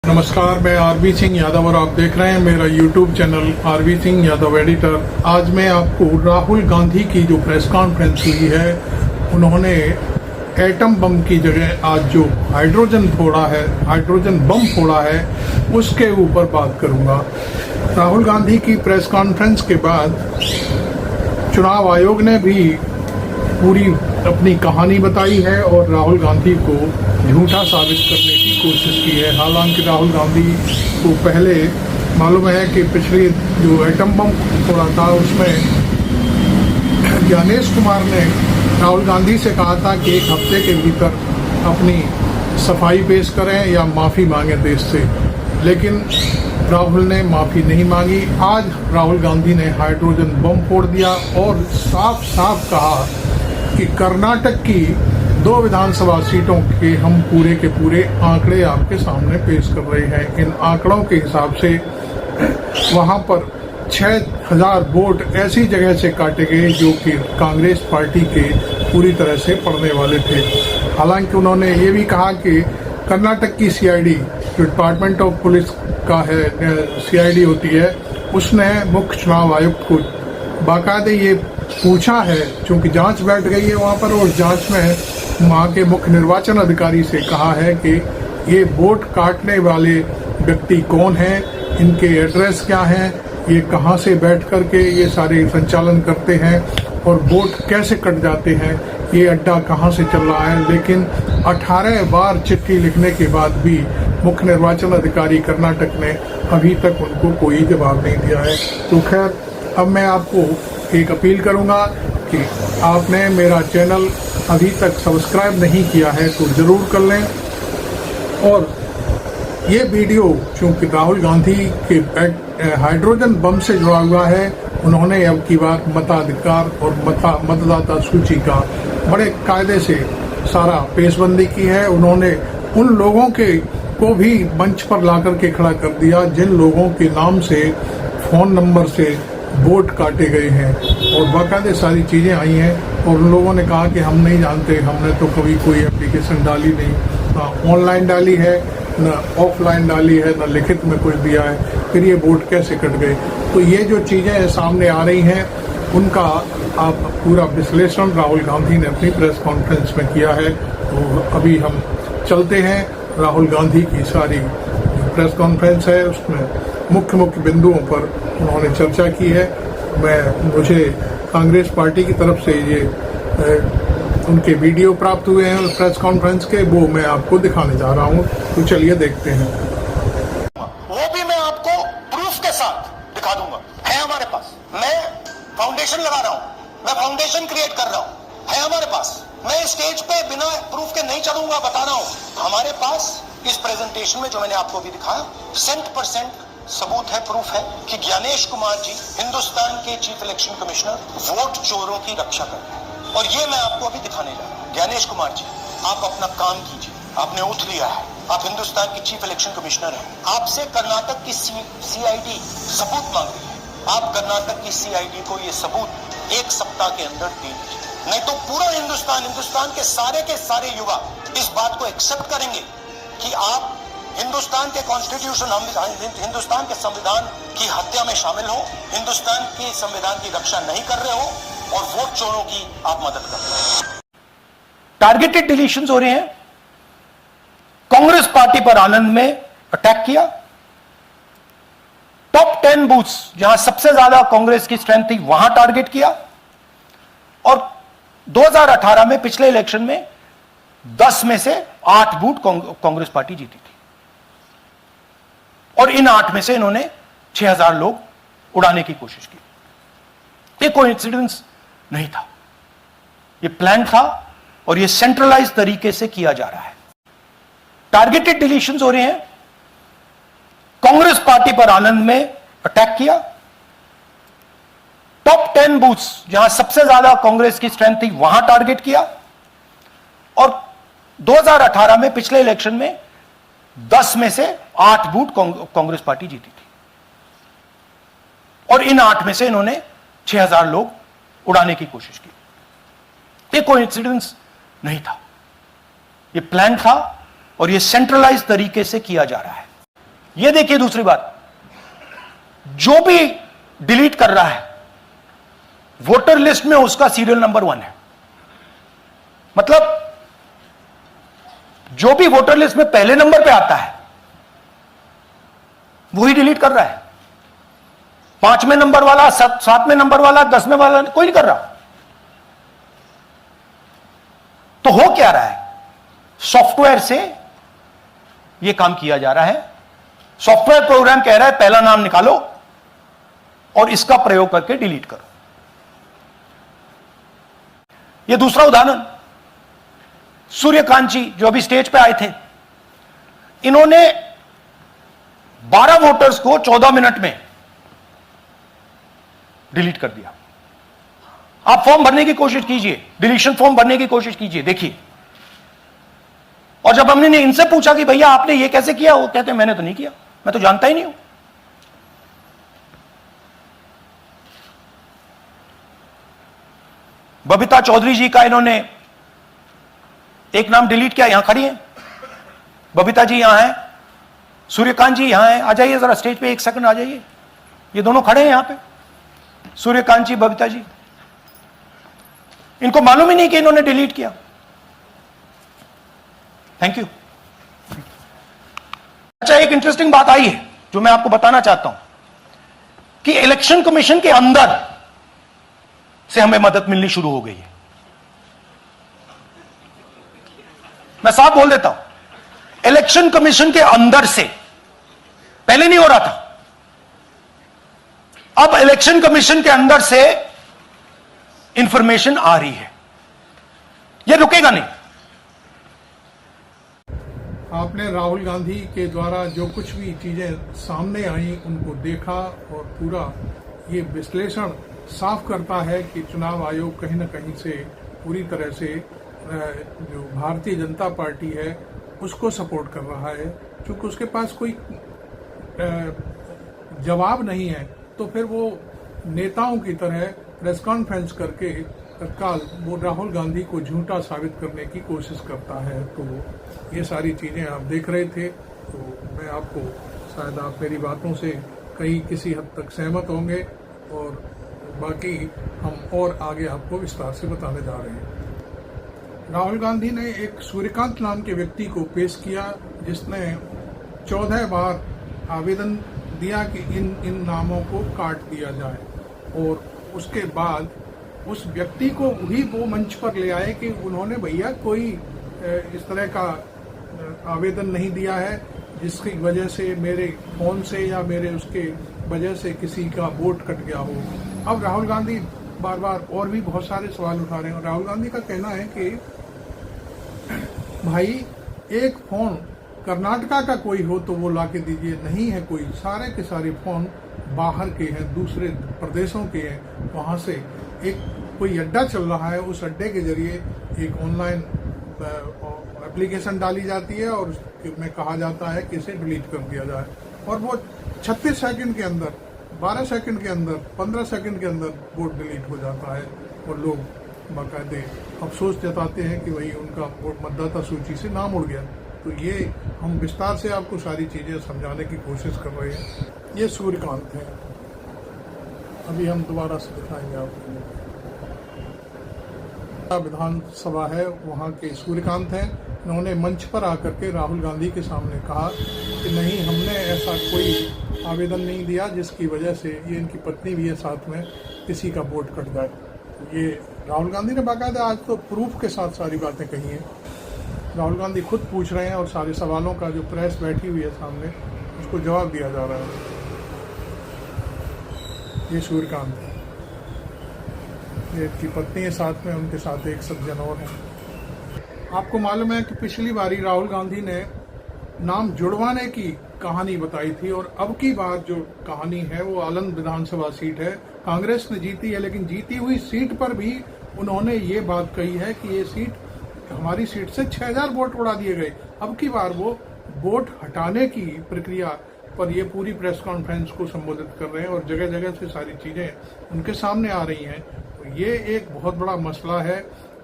नमस्कार, मैं आरबी सिंह यादव और आप देख रहे हैं मेरा YouTube channel RB Singh Yadav editor. आज मैं आपको राहुल गांधी की जो प्रेस कॉन्फ्रेंस हुई है, उन्होंने एटम बम की जगह आज जो हाइड्रोजन बम फोड़ा है, उसके ऊपर बात करूंगा। राहुल गांधी की प्रेस कॉन्फ्रेंस के बाद चुनाव आयोग ने भी पूरी अपनी कहानी बताई है और राहुल गांधी को झूठा साबित करने की कोशिश की है। हालांकि राहुल गांधी को पहले मालूम है कि पिछले जो एटम बम फोड़ा था उसमें ज्ञानेश कुमार ने राहुल गांधी से कहा था कि एक हफ्ते के भीतर अपनी सफाई पेश करें या माफ़ी मांगें देश से, लेकिन राहुल ने माफ़ी नहीं मांगी। आज राहुल गांधी ने हाइड्रोजन बम फोड़ दिया और साफ साफ कहा कि कर्नाटक की 2 विधानसभा सीटों के हम पूरे के पूरे आंकड़े आपके सामने पेश कर रहे हैं। इन आंकड़ों के हिसाब से वहां पर 6000 वोट ऐसी जगह से काटे गए जो कि कांग्रेस पार्टी के पूरी तरह से पड़ने वाले थे। हालांकि उन्होंने ये भी कहा कि कर्नाटक की सीआईडी, जो डिपार्टमेंट ऑफ पुलिस का है सीआईडी होती है, उसने मुख्य चुनाव आयुक्त को बाकायदे ये पूछा है, क्योंकि जांच बैठ गई है वहां पर, और जांच में वहां के मुख्य निर्वाचन अधिकारी से कहा है कि ये वोट काटने वाले व्यक्ति कौन हैं, इनके एड्रेस क्या हैं, ये कहां से बैठ करके ये सारे संचालन करते हैं और वोट कैसे कट जाते हैं, ये अड्डा कहां से चल रहा है। लेकिन 18 बार चिट्ठी लिखने के बाद भी मुख्य निर्वाचन अधिकारी कर्नाटक ने अभी तक उनको कोई जवाब नहीं दिया है। तो खैर, अब मैं आपको एक अपील करूंगा कि आपने मेरा चैनल अभी तक सब्सक्राइब नहीं किया है तो ज़रूर कर लें। और ये वीडियो चूँकि राहुल गांधी के हाइड्रोजन बम से जुड़ा हुआ है, उन्होंने अब की बार मताधिकार और मतदाता सूची का बड़े कायदे से सारा पेशबंदी की है। उन्होंने उन लोगों को भी मंच पर ला करके खड़ा कर दिया जिन लोगों के नाम से, फ़ोन नंबर से वोट काटे गए हैं, और बाकायदे सारी चीज़ें आई हैं। और उन लोगों ने कहा कि हम नहीं जानते, हमने तो कभी कोई एप्लीकेशन डाली नहीं, ना ऑनलाइन डाली है, न ऑफलाइन डाली है, न लिखित में कुछ दिया है, फिर ये वोट कैसे कट गए। तो ये जो चीज़ें सामने आ रही हैं, उनका आप पूरा विश्लेषण राहुल गांधी ने अपनी प्रेस कॉन्फ्रेंस में किया है। तो अभी हम चलते हैं राहुल गांधी की सारी प्रेस कॉन्फ्रेंस है, उसमें मुख्य बिंदुओं पर उन्होंने चर्चा की है। मुझे कांग्रेस पार्टी की तरफ से ये उनके वीडियो प्राप्त हुए हैं प्रेस कॉन्फ्रेंस के, वो मैं आपको दिखाने जा रहा हूँ। तो चलिए देखते हैं। वो भी मैं आपको प्रूफ के साथ दिखा दूंगा, है हमारे पास। मैं फाउंडेशन लगा रहा हूँ, मैं फाउंडेशन क्रिएट कर रहा हूँ, है हमारे पास। मैं स्टेज पे बिना प्रूफ के नहीं चलूंगा, बता रहा हूँ। हमारे पास इस प्रेजेंटेशन में जो मैंने आपको भी दिखाया 100% सबूत है, प्रूफ है कि ज्ञानेश कुमार जी हिंदुस्तान के चीफ इलेक्शन कमिश्नर वोट चोरों की रक्षा कर रहे हैं। और ये मैं आपको अभी दिखाने जा रहा हूं। ज्ञानेश कुमार जी, आप अपना काम कीजिए, आपने उठ लिया है, आप हिंदुस्तान की चीफ इलेक्शन कमिश्नर हैं। आपसे कर्नाटक की सीआईडी सबूत मांग रही है। आप कर्नाटक की सीआईडी को ये सबूत 1 सप्ताह के अंदर दे दीजिए, नहीं तो पूरा हिंदुस्तान के सारे युवा इस बात को एक्सेप्ट करेंगे कि आप हिंदुस्तान के कॉन्स्टिट्यूशन, हिंदुस्तान के संविधान की हत्या में शामिल हो, हिंदुस्तान के संविधान की रक्षा नहीं कर रहे हो और वोट चोरों की आप मदद कर रहे हो। टारगेटेड डिलीशंस हो रहे हैं। कांग्रेस पार्टी पर आनंद में अटैक किया। टॉप 10 बूथ्स जहां सबसे ज्यादा कांग्रेस की स्ट्रेंथ थी, वहां टारगेट किया। और 2018 में पिछले इलेक्शन में 10 में से 8 बूथ कांग्रेस पार्टी जीती थी, और इन 8 में से इन्होंने 6000 लोग उड़ाने की कोशिश की। ये कोइंसिडेंस नहीं था, ये प्लान था और ये सेंट्रलाइज तरीके से किया जा रहा है। टारगेटेड डिलीशंस हो रहे हैं। कांग्रेस पार्टी पर आनंद में अटैक किया। टॉप 10 बूथ्स जहां सबसे ज्यादा कांग्रेस की स्ट्रेंथ थी, वहां टारगेट किया। और 2018 में पिछले इलेक्शन में 10 में से 8 बूथ कांग्रेस पार्टी जीती थी, और इन 8 में से इन्होंने 6000 लोग उड़ाने की कोशिश की। ये कोइंसिडेंस नहीं था, ये प्लान था और ये सेंट्रलाइज तरीके से किया जा रहा है। यह देखिए दूसरी बात, जो भी डिलीट कर रहा है वोटर लिस्ट में उसका सीरियल नंबर 1 है। मतलब जो भी वोटर लिस्ट में पहले नंबर पे आता है वही डिलीट कर रहा है। 5वें नंबर वाला, 7वें नंबर वाला, 10वें वाला कोई नहीं कर रहा। तो हो क्या रहा है, सॉफ्टवेयर से यह काम किया जा रहा है। सॉफ्टवेयर प्रोग्राम कह रहा है पहला नाम निकालो और इसका प्रयोग करके डिलीट करो। यह दूसरा उदाहरण, सूर्यकांत जी जो अभी स्टेज पे आए थे, इन्होंने 12 वोटर्स को 14 मिनट में डिलीट कर दिया। आप फॉर्म भरने की कोशिश कीजिए, डिलीशन फॉर्म भरने की कोशिश कीजिए, देखिए। और जब हमने इनसे पूछा कि भैया आपने ये कैसे किया, वो कहते हैं मैंने तो नहीं किया, मैं तो जानता ही नहीं हूं। बबीता चौधरी जी का इन्होंने एक नाम डिलीट किया, यहां खड़ी है बबीता जी, यहां है। सूर्यकांत जी यहां है, आ जाइए जरा स्टेज पे, 1 सेकंड आ जाइए। ये दोनों खड़े हैं यहां पे, सूर्यकांत जी, बबीता जी। इनको मालूम ही नहीं कि इन्होंने डिलीट किया। Thank you. अच्छा, एक इंटरेस्टिंग बात आई है जो मैं आपको बताना चाहता हूं कि इलेक्शन कमीशन के अंदर से हमें मदद मिलनी शुरू हो गई है। मैं साफ बोल देता हूं, इलेक्शन कमीशन के अंदर से, पहले नहीं हो रहा था, अब इलेक्शन कमीशन के अंदर से इंफॉर्मेशन आ रही है। यह रुकेगा नहीं। आपने राहुल गांधी के द्वारा जो कुछ भी चीजें सामने आई उनको देखा और पूरा ये विश्लेषण साफ करता है कि चुनाव आयोग कहीं न कहीं से पूरी तरह से जो भारतीय जनता पार्टी है उसको सपोर्ट कर रहा है। क्योंकि उसके पास कोई जवाब नहीं है तो फिर वो नेताओं की तरह प्रेस कॉन्फ्रेंस करके तत्काल वो राहुल गांधी को झूठा साबित करने की कोशिश करता है। तो ये सारी चीजें आप देख रहे थे, तो मैं आपको, शायद आप मेरी बातों से कहीं किसी हद तक सहमत होंगे और बाकी हम और आगे आपको विस्तार से बताने जा रहे हैं। राहुल गांधी ने एक सूर्यकांत नाम के व्यक्ति को पेश किया जिसने 14 बार आवेदन दिया कि इन नामों को काट दिया जाए और उसके बाद उस व्यक्ति को भी वो मंच पर ले आए कि उन्होंने भैया कोई इस तरह का आवेदन नहीं दिया है जिसकी वजह से मेरे फोन से या मेरे उसके वजह से किसी का वोट कट गया हो। अब राहुल गांधी बार बार और भी बहुत सारे सवाल उठा रहे हैं। राहुल गांधी का कहना है कि भाई एक फोन कर्नाटका का कोई हो तो वो ला के दीजिए, नहीं है कोई, सारे के सारे फोन बाहर के हैं, दूसरे प्रदेशों के हैं। वहां से एक कोई अड्डा चल रहा है, उस अड्डे के जरिए एक ऑनलाइन एप्लीकेशन डाली जाती है और उसमें कहा जाता है कि इसे डिलीट कर दिया जाए और वो 36 सेकंड के अंदर, 12 सेकंड के अंदर, 15 सेकंड के अंदर वोट डिलीट हो जाता है और लोग बाकायदे अफसोस जताते हैं कि वही उनका वोट मतदाता सूची से नाम उड़ गया। तो ये हम विस्तार से आपको सारी चीजें समझाने की कोशिश कर रहे हैं। ये सूर्यकांत है, अभी हम दोबारा से दिखाएंगे आपको। विधानसभा है, वहाँ के सूर्यकांत हैं। इन्होंने मंच पर आकर के राहुल गांधी के सामने कहा कि नहीं, हमने ऐसा कोई आवेदन नहीं दिया जिसकी वजह से, ये इनकी पत्नी भी है साथ में, किसी का वोट कट जाए। ये राहुल गांधी ने बाकायदा आज तो प्रूफ के साथ सारी बातें कही हैं। राहुल गांधी खुद पूछ रहे हैं और सारे सवालों का जो प्रेस बैठी हुई है सामने उसको जवाब दिया जा रहा है। ये सूर्यकांत है, ये इनकी पत्नी है साथ में, उनके साथ एक सज्जन और है। आपको मालूम है कि पिछली बारी राहुल गांधी ने नाम जुड़वाने की कहानी बताई थी और अब की बार जो कहानी है वो आलंद विधानसभा सीट है। कांग्रेस ने जीती है, लेकिन जीती हुई सीट पर भी उन्होंने ये बात कही है कि ये सीट, हमारी सीट से 6000 वोट उड़ा दिए गए। अब की बार वो वोट हटाने की प्रक्रिया पर ये पूरी प्रेस कॉन्फ्रेंस को संबोधित कर रहे हैं और जगह जगह से सारी चीजें उनके सामने आ रही हैं। तो ये एक बहुत बड़ा मसला है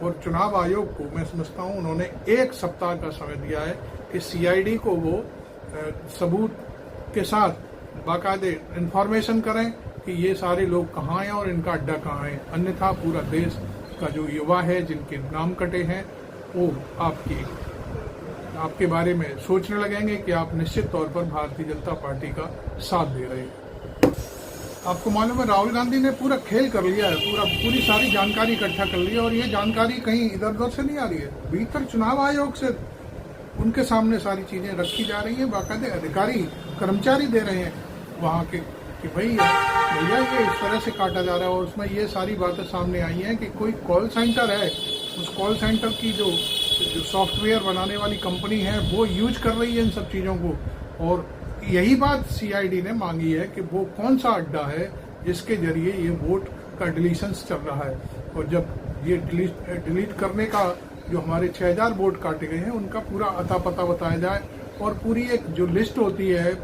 और चुनाव आयोग को मैं समझता हूं उन्होंने 1 सप्ताह का समय दिया है कि सीआईडी को वो सबूत के साथ बाकायदे इंफॉर्मेशन करें कि ये सारे लोग कहाँ हैं और इनका अड्डा कहाँ है, अन्यथा पूरा देश का जो युवा है जिनके नाम कटे हैं वो आपके बारे में सोचने लगेंगे कि आप निश्चित तौर पर भारतीय जनता पार्टी का साथ दे रहे हैं। आपको मालूम है राहुल गांधी ने पूरा खेल कर लिया है, पूरी सारी जानकारी इकट्ठा कर ली है और ये जानकारी कहीं इधर उधर से नहीं आ रही है, भीतर चुनाव आयोग से उनके सामने सारी चीजें रखी जा रही हैं। बाकायदे अधिकारी कर्मचारी दे रहे हैं वहाँ के कि भैया ये इस तरह से काटा जा रहा है और उसमें ये सारी बातें सामने आई हैं कि कोई कॉल सेंटर है, उस कॉल सेंटर की जो सॉफ्टवेयर बनाने वाली कंपनी है वो यूज कर रही है इन सब चीज़ों को। और यही बात सीआईडी ने मांगी है कि वो कौन सा अड्डा है जिसके जरिए ये वोट का डिलीशन चल रहा है, और जब ये डिलीट करने का जो हमारे 6000 वोट काटे गए हैं उनका पूरा अता पता बताया जाए और पूरी एक जो लिस्ट होती है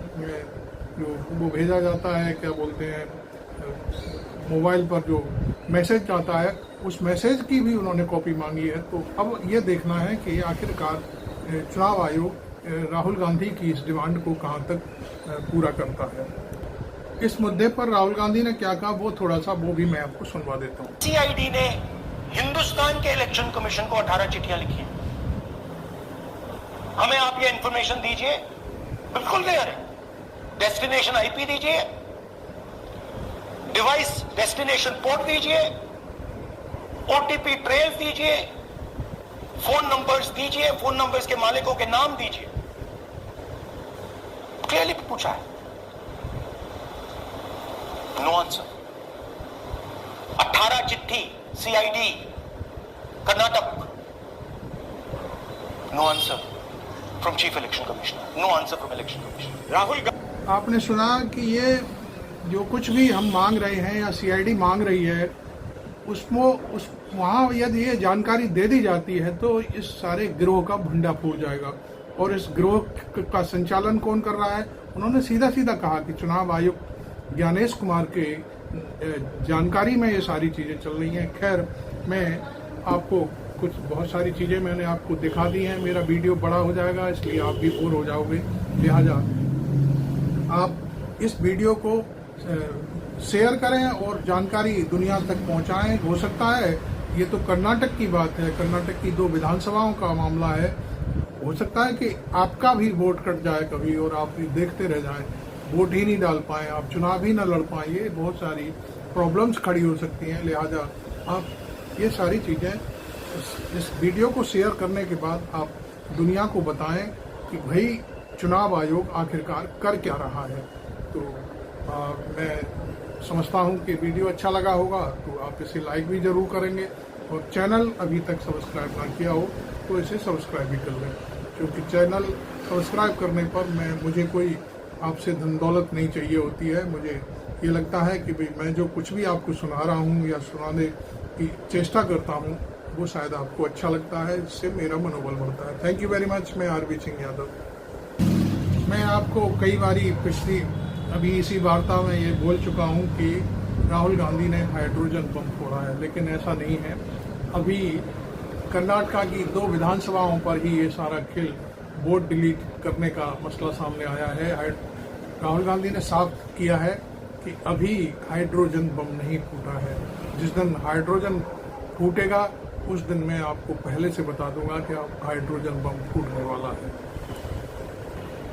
जो वो भेजा जाता है, क्या बोलते हैं, मोबाइल पर जो मैसेज आता है उस मैसेज की भी उन्होंने कॉपी मांगी है। तो अब ये देखना है कि आखिरकार चुनाव आयोग राहुल गांधी की इस डिमांड को कहां तक पूरा करता है। इस मुद्दे पर राहुल गांधी ने क्या कहा वो थोड़ा सा वो भी मैं आपको सुनवा देता हूँ। सीआईडी ने हिंदुस्तान के इलेक्शन कमीशन को 18 चिट्ठियां लिखी हैं। हमें आप ये इंफॉर्मेशन दीजिए, बिल्कुल क्लियर है। डेस्टिनेशन आईपी दीजिए, डिवाइस डेस्टिनेशन पोर्ट दीजिए, ओटीपी ट्रेल दीजिए, फोन नंबर्स दीजिए, फोन नंबर्स के मालिकों के नाम दीजिए। क्लियरली पूछा है, नो आंसर। 18 चिट्ठी CID Karnataka, no answer from chief election commissioner, no answer from election commissioner. Rahul आपने सुना कि ये जो कुछ भी हम मांग रहे हैं या सीआईडी मांग रही है वहाँ यदि ये जानकारी दे दी जाती है तो इस सारे गिरोह का भंडा फूट जाएगा। और इस गिरोह का संचालन कौन कर रहा है? उन्होंने सीधा सीधा कहा कि चुनाव आयुक्त ज्ञानेश कुमार के जानकारी में ये सारी चीज़ें चल रही हैं। खैर, मैं आपको बहुत सारी चीज़ें मैंने आपको दिखा दी हैं। मेरा वीडियो बड़ा हो जाएगा इसलिए आप भी बोर हो जाओगे, लिहाजा आप इस वीडियो को शेयर करें और जानकारी दुनिया तक पहुंचाएं। हो सकता है ये तो कर्नाटक की बात है, कर्नाटक की 2 विधानसभाओं का मामला है, हो सकता है कि आपका भी वोट कट जाए कभी और आप भी देखते रह जाएं, वोट ही नहीं डाल पाएं, आप चुनाव ही न लड़ पाएं। ये बहुत सारी प्रॉब्लम्स खड़ी हो सकती हैं। लिहाजा आप ये सारी चीज़ें इस वीडियो को शेयर करने के बाद आप दुनिया को बताएं कि भाई चुनाव आयोग आखिरकार कर क्या रहा है। तो मैं समझता हूं कि वीडियो अच्छा लगा होगा तो आप इसे लाइक भी जरूर करेंगे और चैनल अभी तक सब्सक्राइब ना किया हो तो इसे सब्सक्राइब भी कर लें, क्योंकि चैनल सब्सक्राइब करने पर मुझे कोई आपसे धन दौलत नहीं चाहिए होती है। मुझे ये लगता है कि भाई मैं जो कुछ भी आपको सुना रहा हूँ या सुनाने की चेष्टा करता हूँ वो शायद आपको अच्छा लगता है, इससे मेरा मनोबल बढ़ता है। Thank you very much. मैं आरबी सिंह यादव। मैं आपको कई बारी अभी इसी वार्ता में ये बोल चुका हूँ कि राहुल गांधी ने हाइड्रोजन बम फोड़ा है, लेकिन ऐसा नहीं है। अभी कर्नाटका की 2 विधानसभाओं पर ही ये सारा खेल वोट डिलीट करने का मसला सामने आया है। राहुल गांधी ने साफ किया है कि अभी हाइड्रोजन बम नहीं फूटा है। जिस दिन हाइड्रोजन फूटेगा उस दिन मैं आपको पहले से बता दूंगा कि अब हाइड्रोजन बम फूटने वाला है।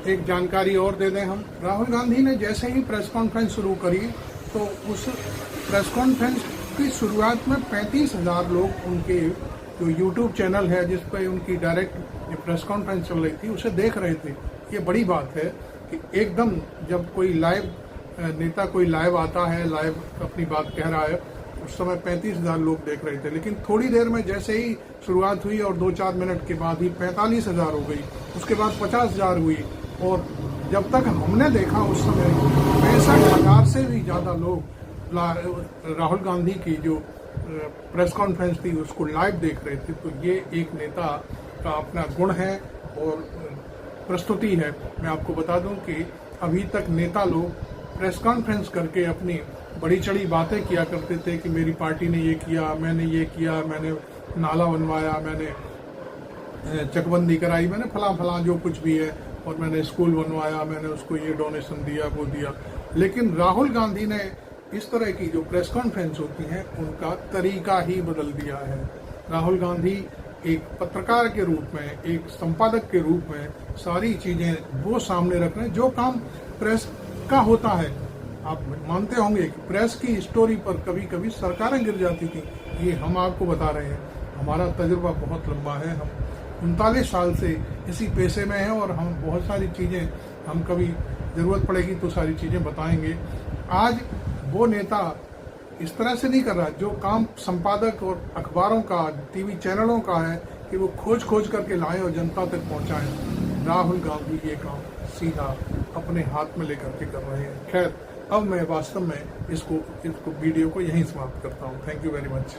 एक जानकारी और दे दें हम, राहुल गांधी ने जैसे ही प्रेस कॉन्फ्रेंस शुरू करी तो उस प्रेस कॉन्फ्रेंस की शुरुआत में 35,000 लोग उनके जो यूट्यूब चैनल है जिस पर उनकी डायरेक्ट प्रेस कॉन्फ्रेंस चल रही थी उसे देख रहे थे। ये बड़ी बात है कि एकदम जब कोई लाइव नेता कोई लाइव आता है, लाइव अपनी बात कह रहा है, उस समय 35,000 लोग देख रहे थे, लेकिन थोड़ी देर में जैसे ही शुरुआत हुई और 2-4 मिनट के बाद ही 45,000 हो गई, उसके बाद 50,000 हुई और जब तक हमने देखा उस समय 65,000 से भी ज़्यादा लोग राहुल गांधी की जो प्रेस कॉन्फ्रेंस थी उसको लाइव देख रहे थे। तो ये एक नेता का अपना गुण है और प्रस्तुति है। मैं आपको बता दूं कि अभी तक नेता लोग प्रेस कॉन्फ्रेंस करके अपनी बड़ी चढ़ी बातें किया करते थे कि मेरी पार्टी ने ये किया, मैंने नाला बनवाया, मैंने चकबंदी कराई, मैंने फला जो कुछ भी है और मैंने स्कूल बनवाया, मैंने उसको ये डोनेशन दिया, वो दिया। लेकिन राहुल गांधी ने इस तरह की जो प्रेस कॉन्फ्रेंस होती हैं उनका तरीका ही बदल दिया है। राहुल गांधी एक पत्रकार के रूप में, एक संपादक के रूप में सारी चीजें वो सामने रख रहे हैं जो काम प्रेस का होता है। आप मानते होंगे कि प्रेस की स्टोरी पर कभी कभी सरकारें गिर जाती थी, ये हम आपको बता रहे हैं। हमारा तजुर्बा बहुत लंबा है, हम 39 साल से इसी पेशे में हैं और हम बहुत सारी चीजें, हम कभी जरूरत पड़ेगी तो सारी चीजें बताएंगे। आज वो नेता इस तरह से नहीं कर रहा, जो काम संपादक और अखबारों का, टीवी चैनलों का है कि वो खोज खोज करके लाएं और जनता तक पहुंचाएं। राहुल गांधी ये काम सीधा अपने हाथ में लेकर के कर रहे हैं। खैर, अब मैं वास्तव में इसको वीडियो को यहीं समाप्त करता हूं। Thank you very much.